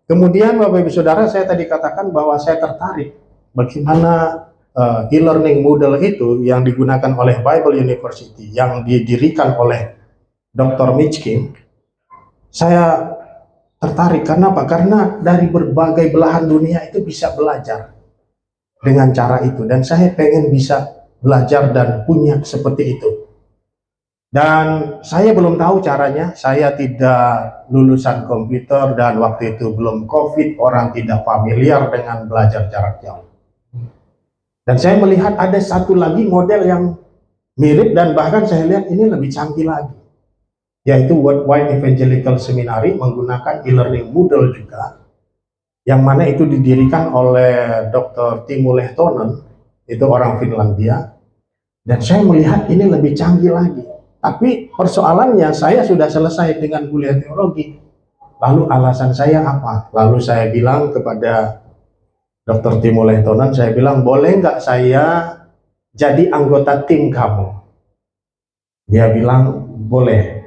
Kemudian Bapak Ibu Saudara, saya tadi katakan bahwa saya tertarik bagaimana e-learning Moodle itu yang digunakan oleh Bible University yang didirikan oleh Dr. Mitchkin. Saya tertarik karena apa? Karena dari berbagai belahan dunia itu bisa belajar dengan cara itu, dan saya pengen bisa belajar dan punya seperti itu. Dan saya belum tahu caranya, saya tidak lulusan komputer dan waktu itu belum COVID, orang tidak familiar dengan belajar jarak jauh. Dan saya melihat ada satu lagi model yang mirip dan bahkan saya lihat ini lebih canggih lagi, yaitu Worldwide Evangelical Seminary menggunakan e-learning Moodle juga, yang mana itu didirikan oleh Dr. Timo Lehtonen, itu orang Finlandia. Dan saya melihat ini lebih canggih lagi. Tapi persoalannya saya sudah selesai dengan kuliah teologi. Lalu alasan saya apa? Lalu saya bilang kepada Dr. Timo Lehtonen, saya bilang, boleh nggak saya jadi anggota tim kamu? Dia bilang, boleh.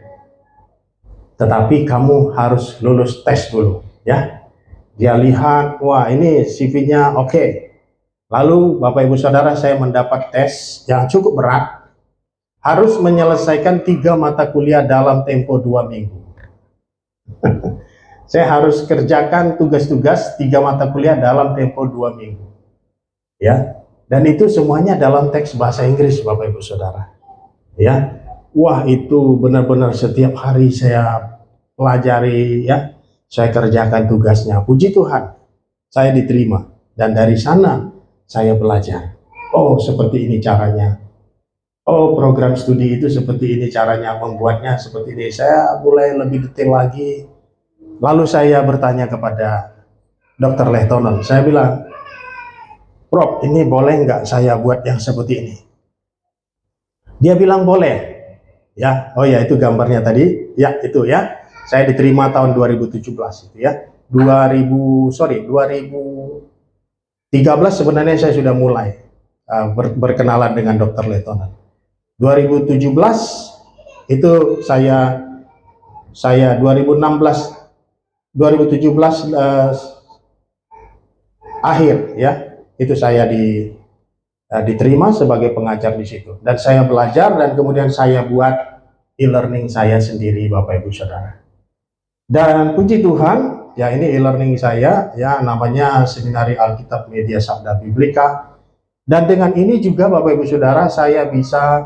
Tetapi kamu harus lulus tes dulu, ya. Dia lihat, wah ini CV-nya oke. Lalu Bapak Ibu Saudara, saya mendapat tes yang cukup berat. Harus menyelesaikan 3 mata kuliah dalam tempo 2 minggu. Saya harus kerjakan tugas-tugas 3 mata kuliah dalam tempo 2 minggu. Ya, dan itu semuanya dalam teks bahasa Inggris Bapak Ibu Saudara. Ya, wah itu benar-benar setiap hari saya pelajari ya. Saya kerjakan tugasnya, puji Tuhan, saya diterima. Dan dari sana saya belajar, oh seperti ini caranya. oh program studi itu seperti ini, caranya membuatnya seperti ini. Saya mulai lebih detail lagi. Lalu saya bertanya kepada Dr. Lehtonen, saya bilang, Prof, ini boleh nggak saya buat yang seperti ini? Dia bilang boleh. Ya, oh ya itu gambarnya tadi. Ya, itu ya. Saya diterima tahun 2017 itu ya. 2013 sebenarnya saya sudah mulai berkenalan dengan Dr. Lehtonen. 2017 itu saya 2016 2017 akhir ya. Itu saya diterima sebagai pengajar di situ, dan saya belajar dan kemudian saya buat e-learning saya sendiri, Bapak Ibu Saudara. Dan puji Tuhan, ya ini e-learning saya ya, namanya Seminari Alkitab Media Sabda Biblika. Dan dengan ini juga Bapak Ibu Saudara, saya bisa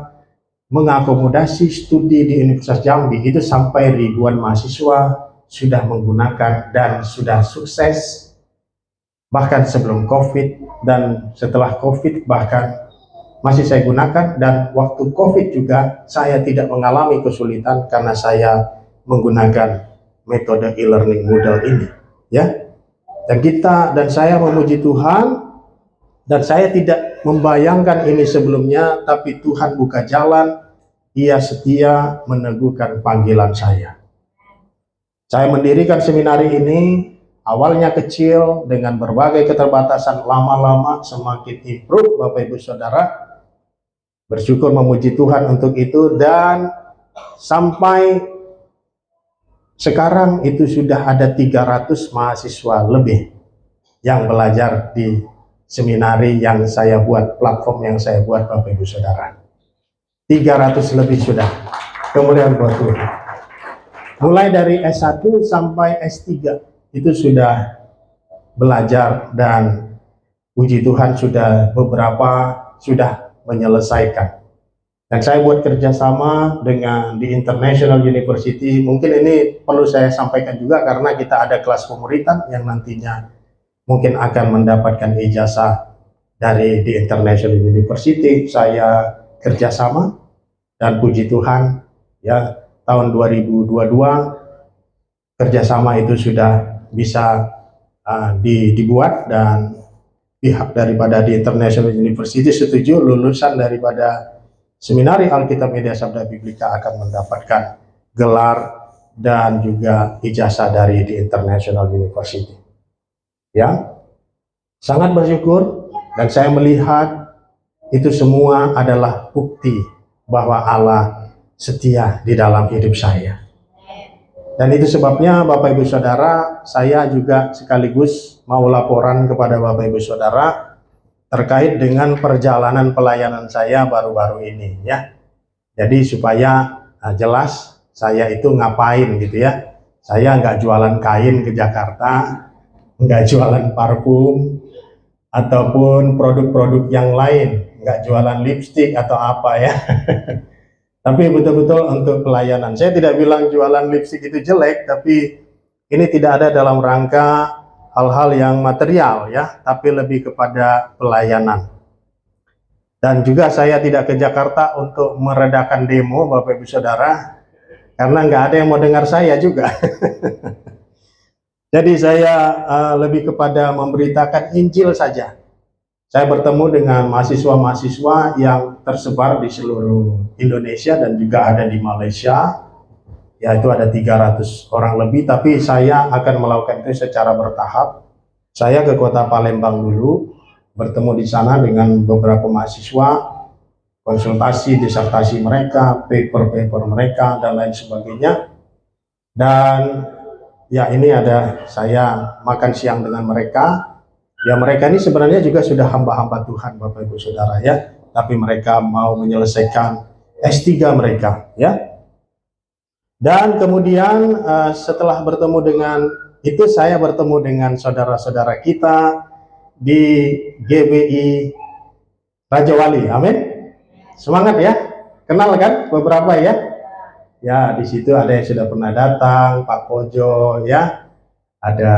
mengakomodasi studi di Universitas Jambi itu sampai ribuan mahasiswa sudah menggunakan dan sudah sukses, bahkan sebelum COVID dan setelah COVID bahkan masih saya gunakan, dan waktu COVID juga saya tidak mengalami kesulitan karena saya menggunakan metode e-learning Moodle ini ya. Dan saya memuji Tuhan, dan saya tidak membayangkan ini sebelumnya, tapi Tuhan buka jalan, Ia setia meneguhkan panggilan saya. Saya mendirikan seminari ini awalnya kecil dengan berbagai keterbatasan, lama-lama semakin improve Bapak Ibu Saudara. Bersyukur memuji Tuhan untuk itu, dan sampai sekarang itu sudah ada 300 mahasiswa lebih yang belajar di seminari yang saya buat, platform yang saya buat Bapak Ibu Saudara. 300 lebih sudah. Kemudian buat Tuhan. Mulai dari S1 sampai S3 itu sudah belajar, dan puji Tuhan sudah beberapa sudah menyelesaikan. Dan saya buat kerjasama dengan di International University. Mungkin ini perlu saya sampaikan juga karena kita ada kelas pemuritan yang nantinya mungkin akan mendapatkan ijazah dari di International University. Saya kerjasama, dan puji Tuhan ya, tahun 2022 kerjasama itu sudah bisa dibuat, dan pihak daripada di International University setuju lulusan daripada Seminari Alkitab Media Sabda Biblika akan mendapatkan gelar dan juga ijazah dari di International University. Ya, sangat bersyukur, dan saya melihat itu semua adalah bukti bahwa Allah setia di dalam hidup saya. Dan itu sebabnya Bapak Ibu Saudara, saya juga sekaligus mau laporan kepada Bapak Ibu Saudara terkait dengan perjalanan pelayanan saya baru-baru ini ya. Jadi supaya jelas saya itu ngapain gitu ya. Saya nggak jualan kain ke Jakarta, nggak jualan parfum, ataupun produk-produk yang lain, nggak jualan lipstik atau apa ya. Tapi betul-betul untuk pelayanan. Saya tidak bilang jualan lipstik itu jelek, tapi ini tidak ada dalam rangka hal-hal yang material ya, tapi lebih kepada pelayanan. Dan juga saya tidak ke Jakarta untuk meredakan demo Bapak Ibu Saudara, karena nggak ada yang mau dengar saya juga. Jadi saya lebih kepada memberitakan Injil saja. Saya bertemu dengan mahasiswa-mahasiswa yang tersebar di seluruh Indonesia dan juga ada di Malaysia. Yaitu ada 300 orang lebih, tapi saya akan melakukan itu secara bertahap. Saya ke kota Palembang dulu, bertemu di sana dengan beberapa mahasiswa, konsultasi disertasi mereka, paper-paper mereka, dan lain sebagainya. Dan ya ini ada saya makan siang dengan mereka. Ya mereka ini sebenarnya juga sudah hamba-hamba Tuhan Bapak Ibu Saudara ya, tapi mereka mau menyelesaikan S3 mereka ya. Dan kemudian setelah bertemu dengan itu, saya bertemu dengan saudara-saudara kita di GBI Raja Wali. Amin. Semangat ya. Kenal kan beberapa ya? Ya, di situ ada yang sudah pernah datang, Pak Kojo ya. Ada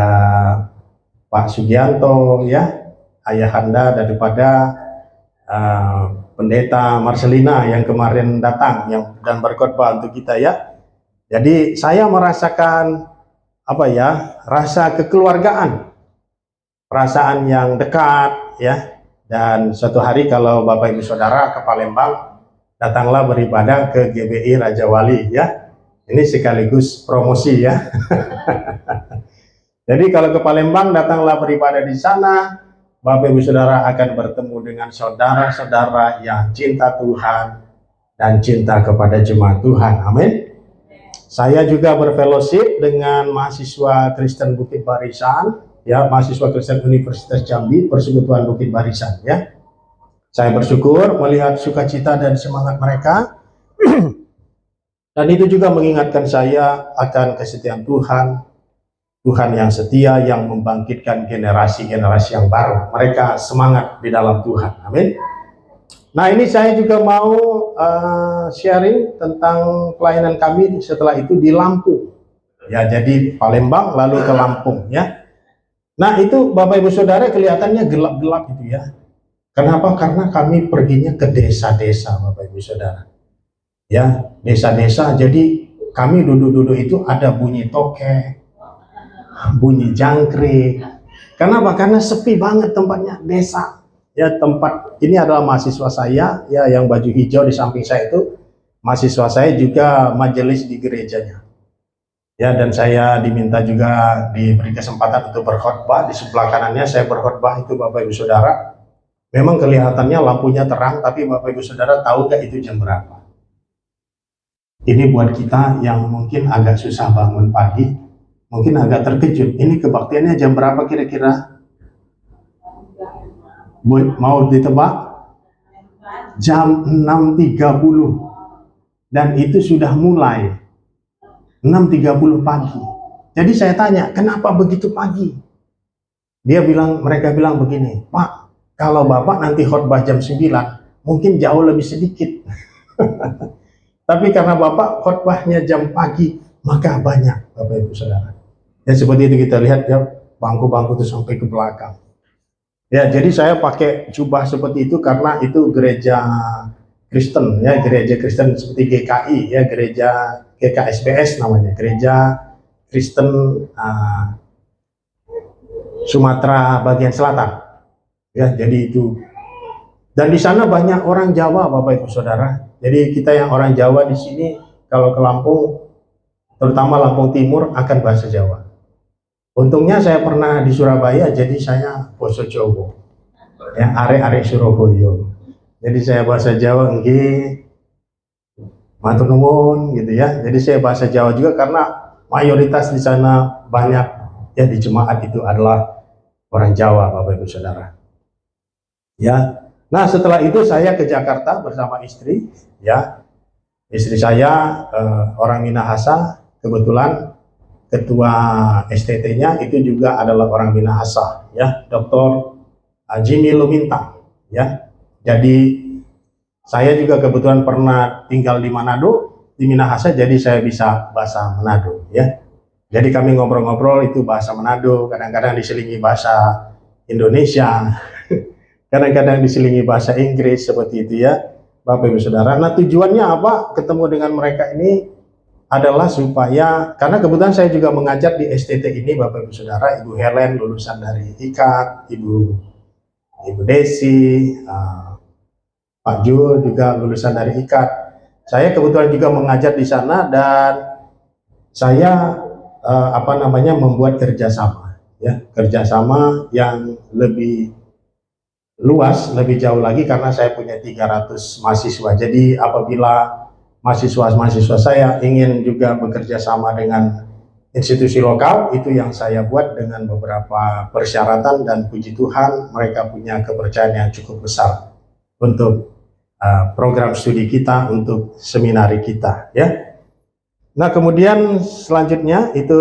Pak Sugianto ya, ayahanda daripada Pendeta Marcelina yang kemarin datang dan berkhotbah untuk kita ya. Jadi saya merasakan rasa kekeluargaan, perasaan yang dekat ya. Dan suatu hari kalau Bapak Ibu Saudara ke Palembang, datanglah beribadah ke GBI Raja Wali ya. Ini sekaligus promosi ya. Jadi kalau ke Palembang, datanglah beribadah di sana. Bapak Ibu Saudara akan bertemu dengan saudara-saudara yang cinta Tuhan dan cinta kepada jemaat Tuhan. Amin. Saya juga berfellowship dengan mahasiswa Kristen Bukit Barisan, ya, mahasiswa Kristen Universitas Jambi, Persekutuan Bukit Barisan, ya. Saya bersyukur melihat sukacita dan semangat mereka, dan itu juga mengingatkan saya akan kesetiaan Tuhan. Tuhan yang setia, yang membangkitkan generasi-generasi yang baru. Mereka semangat di dalam Tuhan. Amin. Nah, ini saya juga mau sharing tentang pelayanan kami setelah itu di Lampung. Ya, jadi Palembang lalu ke Lampung ya. Nah, itu Bapak Ibu Saudara kelihatannya gelap-gelap gitu ya. Kenapa? Karena kami perginya ke desa-desa, Bapak Ibu Saudara. Ya, desa-desa. Jadi kami duduk-duduk itu ada bunyi tokek, bunyi jangkrik. Kenapa? Karena sepi banget tempatnya, desa. Ya, tempat ini adalah mahasiswa saya, ya, yang baju hijau di samping saya itu mahasiswa saya juga majelis di gerejanya. Ya, dan saya diminta juga diberi kesempatan untuk berkhotbah. Di sebelah kanannya saya berkhotbah itu Bapak Ibu Saudara. Memang kelihatannya lampunya terang, tapi Bapak Ibu Saudara tahu nggak itu jam berapa? Ini buat kita yang mungkin agak susah bangun pagi, mungkin agak terkejut. Ini kebaktiannya jam berapa kira-kira? Mau ditebak? Jam 6.30. Dan itu sudah mulai 6.30 pagi. Jadi saya tanya, kenapa begitu pagi? Mereka bilang begini, Pak, kalau Bapak nanti khotbah jam 9, mungkin jauh lebih sedikit. Tapi karena Bapak khotbahnya jam pagi, maka banyak, Bapak Ibu Saudara. Ya, seperti itu kita lihat ya, bangku-bangku itu sampai ke belakang. Ya, jadi saya pakai jubah seperti itu karena itu gereja Kristen ya, gereja Kristen seperti GKI ya, gereja GKSBS namanya, gereja Kristen Sumatera bagian selatan. Ya, jadi itu. Dan di sana banyak orang Jawa, Bapak Ibu Saudara. Jadi kita yang orang Jawa di sini kalau ke Lampung, terutama Lampung Timur, akan bahasa Jawa. Untungnya saya pernah di Surabaya, jadi saya basa Jawa. Ya, arek-arek Surabaya. Jadi saya bahasa Jawa nggih. Matur nuwun gitu ya. Jadi saya bahasa Jawa juga karena mayoritas di sana banyak ya di jemaat itu adalah orang Jawa, Bapak Ibu Saudara. Ya. Nah, setelah itu saya ke Jakarta bersama istri ya. Istri saya orang Minahasa, kebetulan ketua STT-nya itu juga adalah orang Minahasa ya, Dr. Jimmy Lumintang ya. Jadi saya juga kebetulan pernah tinggal di Manado, di Minahasa, jadi saya bisa bahasa Manado ya. Jadi kami ngobrol-ngobrol itu bahasa Manado, kadang-kadang diselingi bahasa Indonesia, kadang-kadang diselingi bahasa Inggris seperti itu ya, Bapak Ibu Saudara. Nah, tujuannya apa? Ketemu dengan mereka ini adalah supaya, karena kebetulan saya juga mengajar di STT ini, Bapak Ibu Saudara. Ibu Helen lulusan dari IKAT, Ibu Desi, Pak Jul juga lulusan dari IKAT. Saya kebetulan juga mengajar di sana, dan saya membuat kerjasama ya, kerjasama yang lebih luas, lebih jauh lagi, karena saya punya 300 mahasiswa. Jadi apabila mahasiswa-mahasiswa saya ingin juga bekerja sama dengan institusi lokal, itu yang saya buat dengan beberapa persyaratan, dan puji Tuhan mereka punya kepercayaan yang cukup besar untuk program studi kita, untuk seminari kita ya. Nah, kemudian selanjutnya itu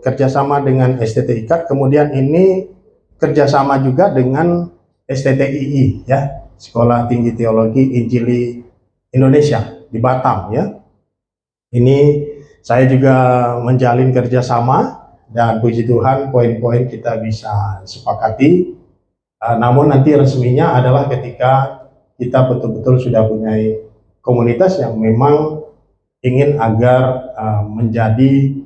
kerjasama dengan STT IKAT, kemudian ini kerjasama juga dengan STTII ya, Sekolah Tinggi Teologi Injili Indonesia di Batam ya. Ini saya juga menjalin kerjasama, dan puji Tuhan poin-poin kita bisa sepakati. Namun nanti resminya adalah ketika kita betul-betul sudah punya komunitas yang memang ingin agar menjadi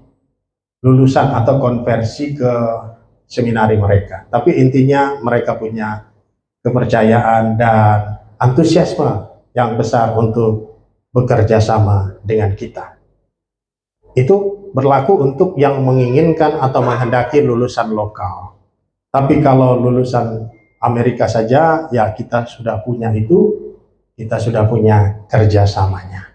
lulusan atau konversi ke seminari mereka. Tapi intinya mereka punya kepercayaan dan antusiasme yang besar untuk bekerja sama dengan kita. Itu berlaku untuk yang menginginkan atau menghendaki lulusan lokal. Tapi kalau lulusan Amerika saja, ya kita sudah punya itu, kita sudah punya kerjasamanya.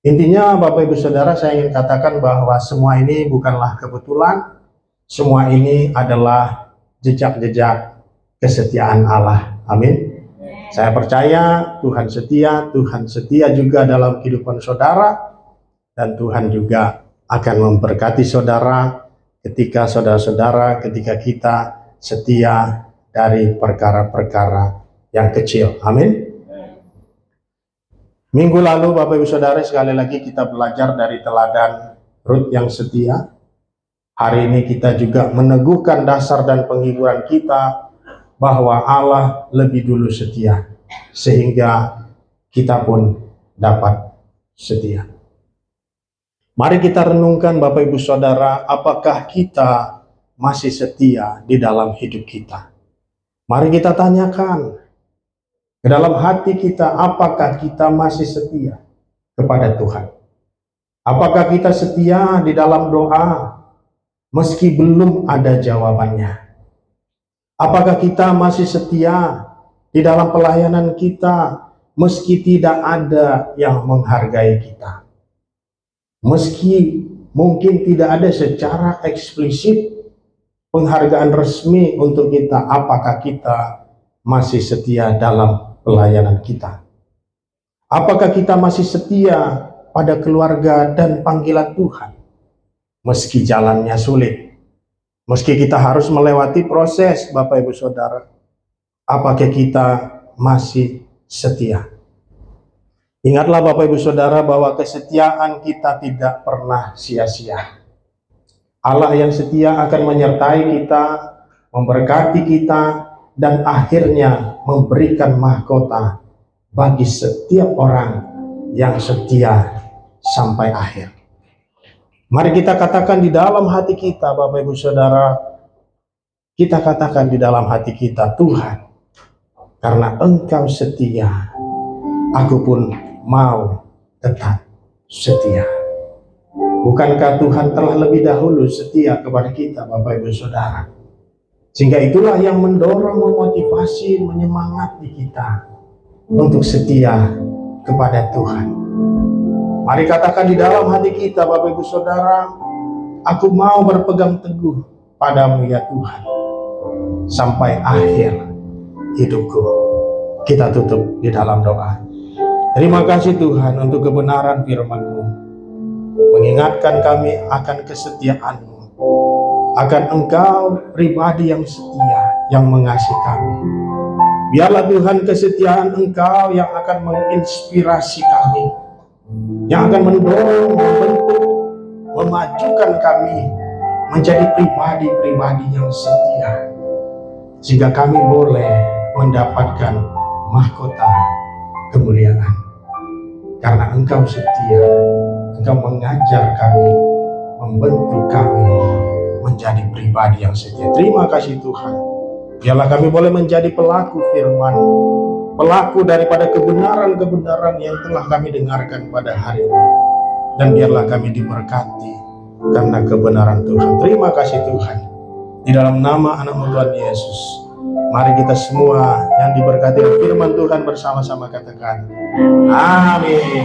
Intinya Bapak Ibu Saudara, saya ingin katakan bahwa semua ini bukanlah kebetulan, semua ini adalah jejak-jejak kesetiaan Allah. Amin. Saya percaya Tuhan setia juga dalam kehidupan saudara, dan Tuhan juga akan memberkati saudara ketika ketika kita setia dari perkara-perkara yang kecil. Amin. Minggu lalu Bapak Ibu Saudara, sekali lagi kita belajar dari teladan Rut yang setia. Hari ini kita juga meneguhkan dasar dan penghiburan kita bahwa Allah lebih dulu setia, sehingga kita pun dapat setia. Mari kita renungkan Bapak Ibu Saudara, apakah kita masih setia di dalam hidup kita? Mari kita tanyakan ke dalam hati kita, apakah kita masih setia kepada Tuhan? Apakah kita setia di dalam doa meski belum ada jawabannya? Apakah kita masih setia di dalam pelayanan kita meski tidak ada yang menghargai kita? Meski mungkin tidak ada secara eksplisit penghargaan resmi untuk kita, apakah kita masih setia dalam pelayanan kita? Apakah kita masih setia pada keluarga dan panggilan Tuhan? Meski jalannya sulit, meski kita harus melewati proses, Bapak Ibu Saudara, apakah kita masih setia? Ingatlah Bapak Ibu Saudara bahwa kesetiaan kita tidak pernah sia-sia. Allah yang setia akan menyertai kita, memberkati kita, dan akhirnya memberikan mahkota bagi setiap orang yang setia sampai akhir. Mari kita katakan di dalam hati kita, Bapak Ibu Saudara, kita katakan di dalam hati kita, Tuhan, karena Engkau setia, aku pun mau tetap setia. Bukankah Tuhan telah lebih dahulu setia kepada kita, Bapak Ibu Saudara? Sehingga itulah yang mendorong, memotivasi, menyemangati kita untuk setia kepada Tuhan. Mari katakan di dalam hati kita, Bapak Ibu Saudara, aku mau berpegang teguh padamu ya Tuhan, sampai akhir hidupku. Kita tutup di dalam doa. Terima kasih Tuhan untuk kebenaran firman-Mu, mengingatkan kami akan kesetiaan-Mu, akan Engkau pribadi yang setia, yang mengasihi kami. Biarlah Tuhan kesetiaan Engkau yang akan menginspirasi kami, yang akan mendorong, membentuk, memajukan kami menjadi pribadi-pribadi yang setia, sehingga kami boleh mendapatkan mahkota kemuliaan. Karena Engkau setia, Engkau mengajar kami, membentuk kami menjadi pribadi yang setia. Terima kasih Tuhan. Biarlah kami boleh menjadi pelaku firman, pelaku daripada kebenaran-kebenaran yang telah kami dengarkan pada hari ini. Dan biarlah kami diberkati karena kebenaran Tuhan. Terima kasih Tuhan. Di dalam nama anak-Mu Tuhan Yesus, mari kita semua yang diberkati firman Tuhan bersama-sama katakan, amin.